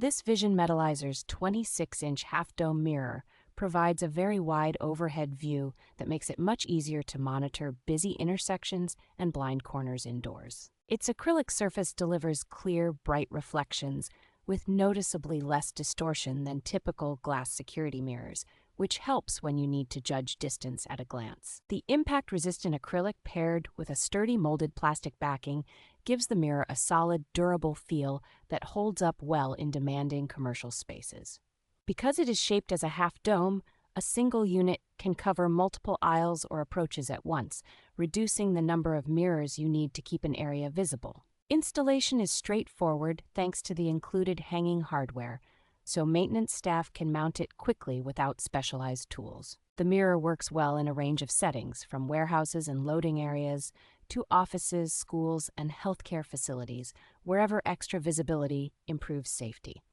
This Vision Metalizers 26-inch half-dome mirror provides a very wide overhead view that makes it much easier to monitor busy intersections and blind corners indoors. Its acrylic surface delivers clear, bright reflections with noticeably less distortion than typical glass security mirrors, which helps when you need to judge distance at a glance. The impact-resistant acrylic paired with a sturdy molded plastic backing gives the mirror a solid, durable feel that holds up well in demanding commercial spaces. Because it is shaped as a half-dome, a single unit can cover multiple aisles or approaches at once, reducing the number of mirrors you need to keep an area visible. Installation is straightforward thanks to the included hanging hardware, so maintenance staff can mount it quickly without specialized tools. The mirror works well in a range of settings, from warehouses and loading areas to offices, schools, and healthcare facilities, wherever extra visibility improves safety.